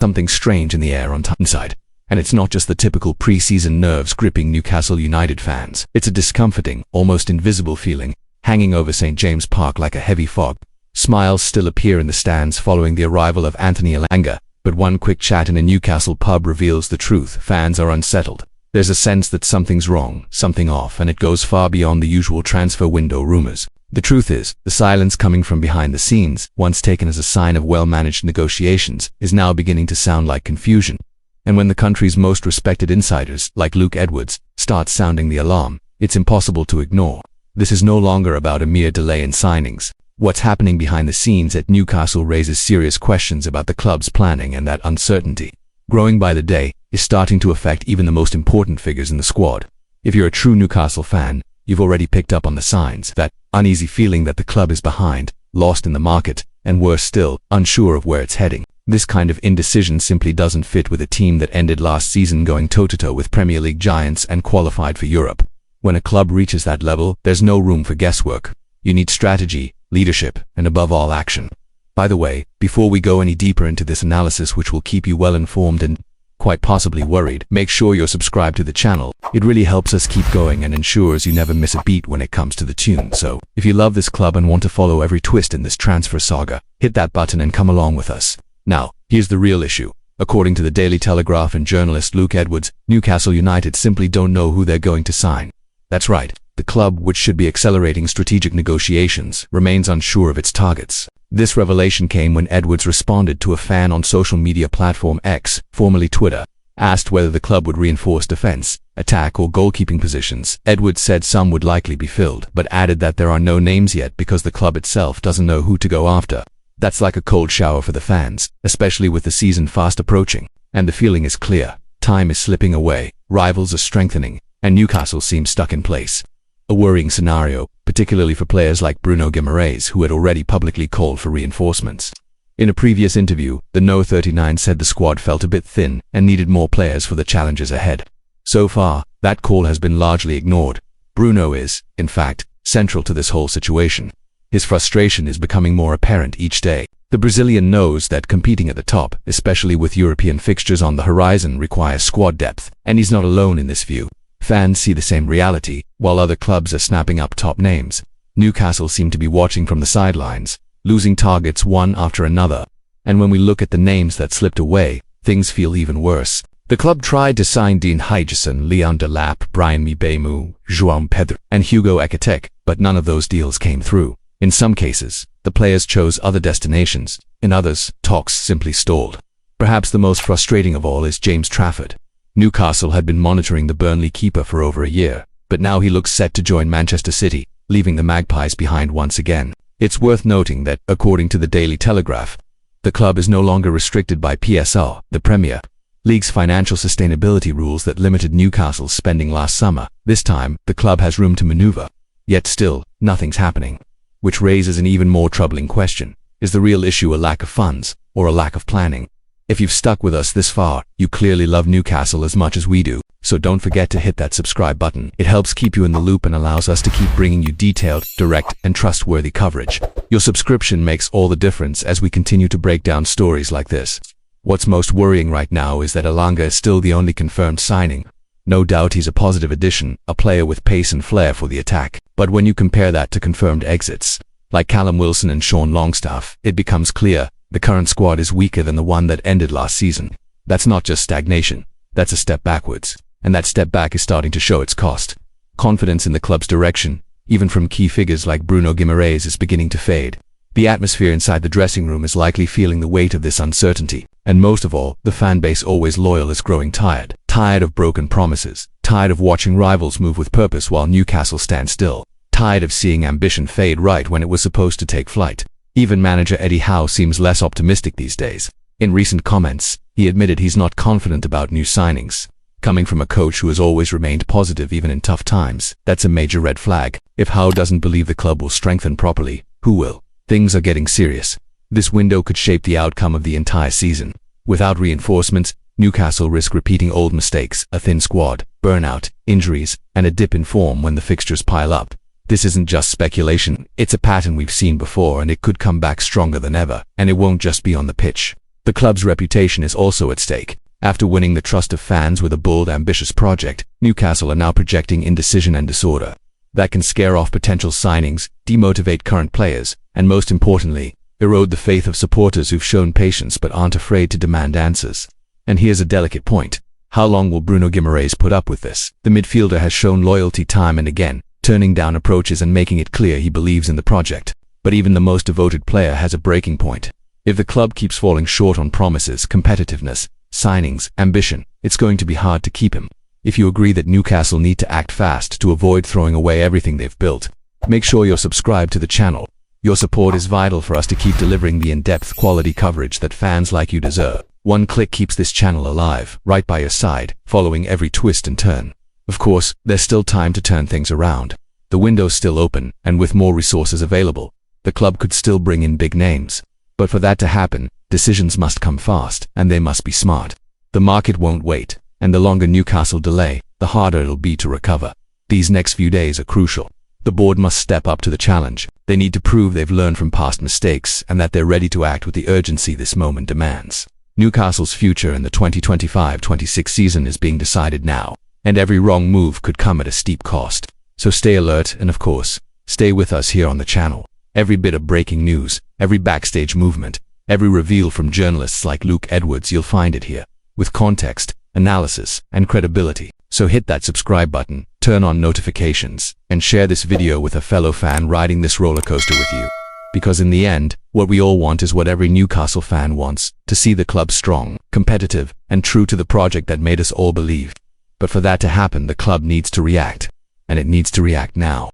Something strange in the air on Tyneside. And it's not just the typical pre-season nerves gripping Newcastle United fans. It's a discomforting, almost invisible feeling, hanging over St. James Park like a heavy fog. Smiles still appear in the stands following the arrival of Anthony Elanga, but one quick chat in a Newcastle pub reveals the truth. Fans are unsettled. There's a sense that something's wrong, something off, and it goes far beyond the usual transfer window rumors. The truth is, the silence coming from behind the scenes, once taken as a sign of well-managed negotiations, is now beginning to sound like confusion. And when the country's most respected insiders, like Luke Edwards, start sounding the alarm, it's impossible to ignore. This is no longer about a mere delay in signings. What's happening behind the scenes at Newcastle raises serious questions about the club's planning, and that uncertainty, growing by the day, is starting to affect even the most important figures in the squad. If you're a true Newcastle fan, you've already picked up on the signs, that uneasy feeling that the club is behind, lost in the market, and worse still, unsure of where it's heading. This kind of indecision simply doesn't fit with a team that ended last season going toe-to-toe with Premier League giants and qualified for Europe. When a club reaches that level, there's no room for guesswork. You need strategy, leadership, and above all, action. By the way, before we go any deeper into this analysis, which will keep you well informed and quite possibly worried, make sure you're subscribed to the channel. It really helps us keep going and ensures you never miss a beat when it comes to the tune. So, if you love this club and want to follow every twist in this transfer saga, hit that button and come along with us. Now, here's the real issue. According to the Daily Telegraph and journalist Luke Edwards, Newcastle United simply don't know who they're going to sign. That's right, the club, which should be accelerating strategic negotiations, remains unsure of its targets. This revelation came when Edwards responded to a fan on social media platform X, formerly Twitter, asked whether the club would reinforce defense, attack, or goalkeeping positions. Edwards said some would likely be filled, but added that there are no names yet because the club itself doesn't know who to go after. That's like a cold shower for the fans, especially with the season fast approaching. And the feeling is clear. Time is slipping away, rivals are strengthening, and Newcastle seems stuck in place. A worrying scenario, particularly for players like Bruno Guimaraes, who had already publicly called for reinforcements. In a previous interview, the No 39 said the squad felt a bit thin and needed more players for the challenges ahead. So far, that call has been largely ignored. Bruno is, in fact, central to this whole situation. His frustration is becoming more apparent each day. The Brazilian knows that competing at the top, especially with European fixtures on the horizon, requires squad depth, and he's not alone in this view. Fans see the same reality, while other clubs are snapping up top names. Newcastle seem to be watching from the sidelines, losing targets one after another. And when we look at the names that slipped away, things feel even worse. The club tried to sign Dean Hydgerson, Leon Delap, Brian Mbeumo, João Pedro, and Hugo Ekitike, but none of those deals came through. In some cases, the players chose other destinations. In others, talks simply stalled. Perhaps the most frustrating of all is James Trafford. Newcastle had been monitoring the Burnley keeper for over a year, but now he looks set to join Manchester City, leaving the Magpies behind once again. It's worth noting that, according to the Daily Telegraph, the club is no longer restricted by PSL, the Premier League's financial sustainability rules that limited Newcastle's spending last summer. This time, the club has room to maneuver. Yet still, nothing's happening. Which raises an even more troubling question. Is the real issue a lack of funds, or a lack of planning? If you've stuck with us this far, you clearly love Newcastle as much as we do, so don't forget to hit that subscribe button. It helps keep you in the loop and allows us to keep bringing you detailed, direct, and trustworthy coverage. Your subscription makes all the difference as we continue to break down stories like this. What's most worrying right now is that Elanga is still the only confirmed signing. No doubt he's a positive addition, a player with pace and flair for the attack. But when you compare that to confirmed exits, like Callum Wilson and Sean Longstaff, it becomes clear the current squad is weaker than the one that ended last season. That's not just stagnation, that's a step backwards. And that step back is starting to show its cost. Confidence in the club's direction, even from key figures like Bruno Guimaraes, is beginning to fade. The atmosphere inside the dressing room is likely feeling the weight of this uncertainty. And most of all, the fan base, always loyal, is growing tired. Tired of broken promises. Tired of watching rivals move with purpose while Newcastle stands still. Tired of seeing ambition fade right when it was supposed to take flight. Even manager Eddie Howe seems less optimistic these days. In recent comments, he admitted he's not confident about new signings. Coming from a coach who has always remained positive even in tough times, that's a major red flag. If Howe doesn't believe the club will strengthen properly, who will? Things are getting serious. This window could shape the outcome of the entire season. Without reinforcements, Newcastle risk repeating old mistakes, a thin squad, burnout, injuries, and a dip in form when the fixtures pile up. This isn't just speculation, it's a pattern we've seen before, and it could come back stronger than ever, and it won't just be on the pitch. The The club's reputation is also at stake. After winning the trust of fans with a bold, ambitious project, Newcastle are now projecting indecision and disorder. That can scare off potential signings, demotivate current players, and most importantly, erode the faith of supporters who've shown patience but aren't afraid to demand answers. And here's a delicate point. How long will Bruno Guimaraes put up with this? The midfielder has shown loyalty time and again, turning down approaches and making it clear he believes in the project. But even the most devoted player has a breaking point. If the club keeps falling short on promises, competitiveness, signings, ambition, it's going to be hard to keep him. If you agree that Newcastle need to act fast to avoid throwing away everything they've built, make sure you're subscribed to the channel. Your support is vital for us to keep delivering the in-depth quality coverage that fans like you deserve. One click keeps this channel alive, right by your side, following every twist and turn. Of course, there's still time to turn things around. The window's still open, and with more resources available, the club could still bring in big names. But for that to happen, decisions must come fast, and they must be smart. The market won't wait, and the longer Newcastle delay, the harder it'll be to recover. These next few days are crucial. The board must step up to the challenge. They need to prove they've learned from past mistakes and that they're ready to act with the urgency this moment demands. Newcastle's future in the 2025-26 season is being decided now, and every wrong move could come at a steep cost. So stay alert and, of course, stay with us here on the channel. Every bit of breaking news, every backstage movement, every reveal from journalists like Luke Edwards, you'll find it here, with context, analysis, and credibility. So hit that subscribe button, turn on notifications, and share this video with a fellow fan riding this roller coaster with you. Because in the end, what we all want is what every Newcastle fan wants, to see the club strong, competitive, and true to the project that made us all believe. But for that to happen, the club needs to react. And it needs to react now.